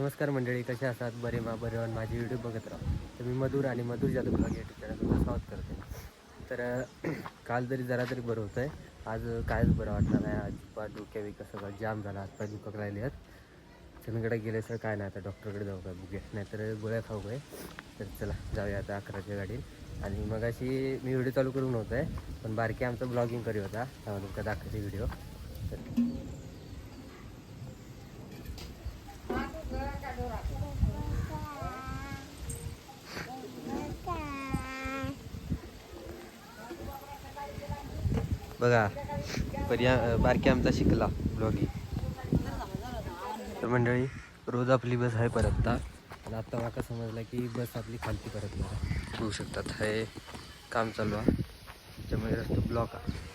नमस्कार मंडळी, कसे असतात? बरे माझे व्हिडिओ बघत राहा. तर मी मधुर आणि मधुर जाधव ब्लॉग या ठिकाणी तुमचं स्वागत करते. तर काल तरी जरा तरी बरं होतं आहे. आज कायच बरं वाटलं नाही. आज डोक्या विका सगळं जाम झाला, हात पाय दुखत राहिले आहेत. चंदकडे गेले सर काय नाही, आता डॉक्टरकडे जाऊ काय बघूया, नाहीतर गोळ्या खाऊ काय. तर चला जाऊया आता 11च्या गाडीत. आणि मग अशी मी व्हिडिओ चालू करून नव्हतं आहे, पण बारकी आमचा ब्लॉगिंग करी होता, तुमका दाखवते व्हिडिओ. तर बघा बारकी आमचा शिकला ब्लॉगिंग. तर मंडळी रोज आपली बस आहे परतता, आणि आत्ता माका समजलं की बस आपली खालती परतणार होऊ शकतात. हे काम चालू आहे त्यामुळे रस्ता ब्लॉक आहे.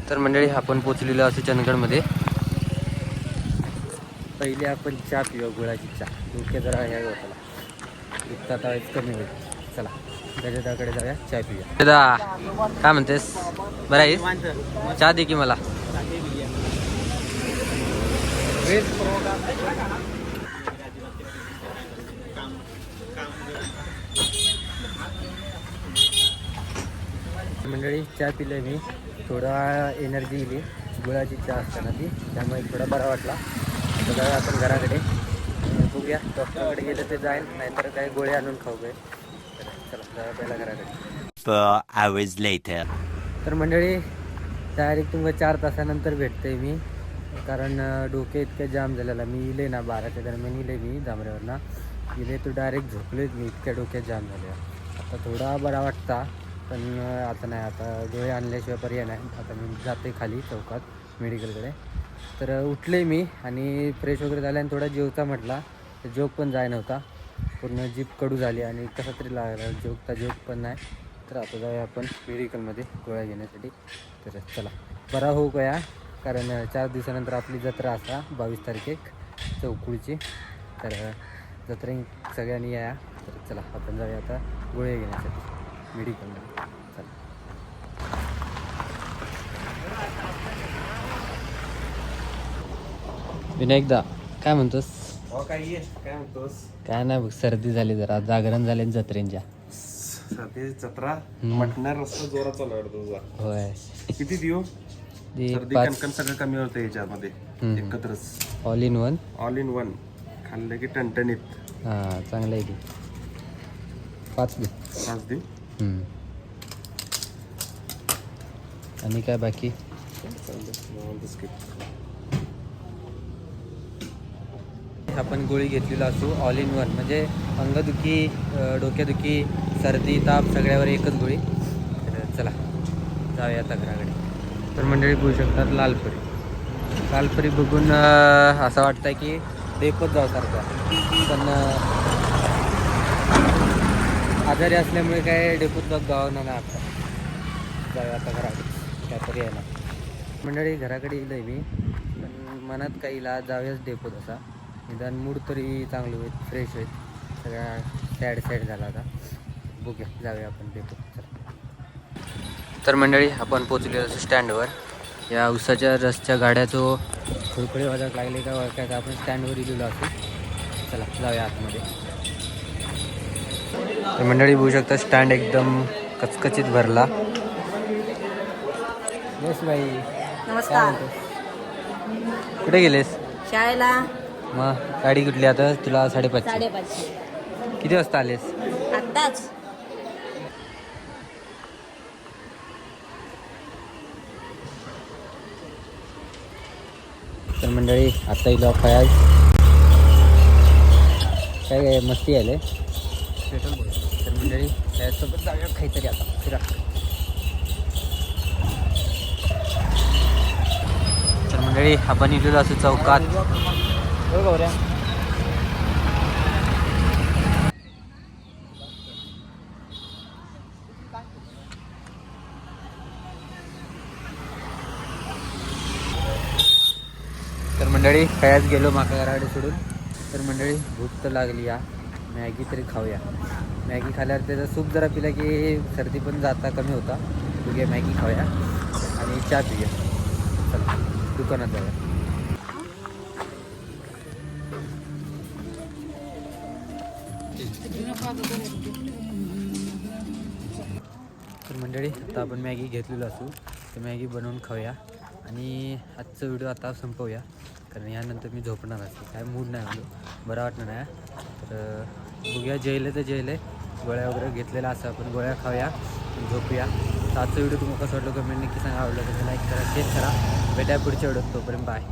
तर मंडळी आपण पोचलेलो असू चंदगडमध्ये. पहिले आपण चहा पिऊया, गुळाची चहा. डोक्या जरा ह्या होताला दुखता आता कमी होईल. चला गजदाकडे जाऊया, चहा पिऊया. दादा काय म्हणतेस, बरं आहे? चहा दे की मला. मंडळी चहा पिलं मी, थोडा एनर्जी गेली. गुळाची चहा असताना ती, त्यामुळे थोडा बरा वाटला. आता जाऊया आपण घराकडे, बघूया डॉक्टरकडे गेलं ते जाईल, नाहीतर काही गोळ्या आणून खाऊ काय. चला जाऊया पहिला घराकडे. तर मंडळी डायरेक्ट तुम्हाला 4 तासानंतर भेटते मी, कारण डोके इतक्या जाम झालेला. मी इले ना 12च्या दरम्यान इले मी दामऱ्यावरना इले, तो डायरेक्ट झोपलेच मी, इतक्या डोक्यात जाम झाले. आता थोडा बरा वाटता, पण आता नाही, आता गोळे आणल्याशिवाय पर्याय नाही. आता मी जाते खाली चौकात मेडिकलकडे. तर उठले मी आणि फ्रेश वगैरे झाले आणि थोडा जेवता म्हटला, तर जोक पण जाय नव्हता. पूर्ण जीभ कडू झाली आणि कसा तरी लागला, जोक पण नाही. तर आता जाऊया आपण मेडिकलमध्ये गोळ्या घेण्यासाठी. तर चला बरा होऊ गया, कारण 4 दिवसानंतर आपली जत्रा असा 22 तारखेक चौकुळची. तर जत्रे सगळ्यांनी या. तर चला आपण जाऊया आता गोळ्या घेण्यासाठी मेडिकलमध्ये. चला विनायकदा काय म्हणतोस? काय म्हणतोस? काय नाही बघ, सर्दी झाली, जरा जागरण झाले जत्रेंच्या. सर्दी जत्रा मटणार रस्ता जोरात चालू आहे तुझा. होय, किती देऊ? सर्दी कणकण सगळं कमी होतं याच्यामध्ये एकत्रच. All in one. All in one खाल्लं की टणटणीत. हां चांगलं आहे की. 5 दे. 5 देऊ. आणि काय बाकी? आपण गोळी घेतलेला असू ऑल इन वन, म्हणजे अंगदुखी, डोक्यादुखी, सर्दी, ताप सगळ्यावर एकच गोळी. तर चला जाऊया आता घराकडे. तर मंडळी बघू शकतात लालपरी बघून असं वाटतं की डेपोत जाऊसारखं, पण आजारी असल्यामुळे काय डेपोत गावं ना आता. जाऊया आता घराकडे, काय पर्याय ना. मंडळी घराकडे येईल मी, पण मनात काही इलाज जाऊयाच डेपोत असा. निदान मूड तरी चांगलं होईल, फ्रेश होईल. सगळ्या सॅड झाला आता. बघूया जाऊया आपण डेपोत. चला. तर मंडळी आपण पोचलेलो असं स्टँडवर. या उसाच्या रस्त्या गाड्याचं खुळखुळे वाजत लागले का ओळखायचं, आपण स्टँडवर इलेलो असू. चला जाऊया आतमध्ये. तर मंडळी बघू शकता स्टँड एकदम कचकचित भरला. येस बाई, नमस्कार. कुठे गेलेस? शाळेला. मग गाडी कुठली आता तुला? 5:30. 5:30. किती वाजता आलेस? आत्ताच. तर मंडळी आता इला फयाज काय मस्ती आले. तर मंडळी त्यासोबत जाऊया काहीतरी आता फिरा. तर मंडळी आपण इलेलो असं चौकात. तर मंडळी खयाच गेलो माका घराकडे सोडून. तर मंडळी भूक तर लागली या, मॅगी तरी खाऊया. मॅगी खाल्यावर त्याचा सूप जरा पिला की सर्दी पण जाता कमी होता. बघूया मॅगी खाऊया आणि चहा पिऊया. चला दुकानात जाऊया. तर मंडळी आता आपण मॅगी घेतलेलो असू, तर मॅगी बनवून खाऊया आणि आजचा व्हिडिओ आता संपवूया. कारण यानंतर मी झोपणार असते, काय मूड नाही म्हणजे बरं वाटणार नाही. तर बघूया, जेवलं तर जेवलं, गोळ्या वगैरे घेतलेल्या असं आपण गोळ्या खाऊया झोपूया. तर आजचा व्हिडिओ तुम्हाला कसं वाटलं कमेंट नक्की सांगा. आवडलं तर लाईक करा, शेअर करा. भेटा पुढच्या व्हिडिओत, तोपर्यंत बाय.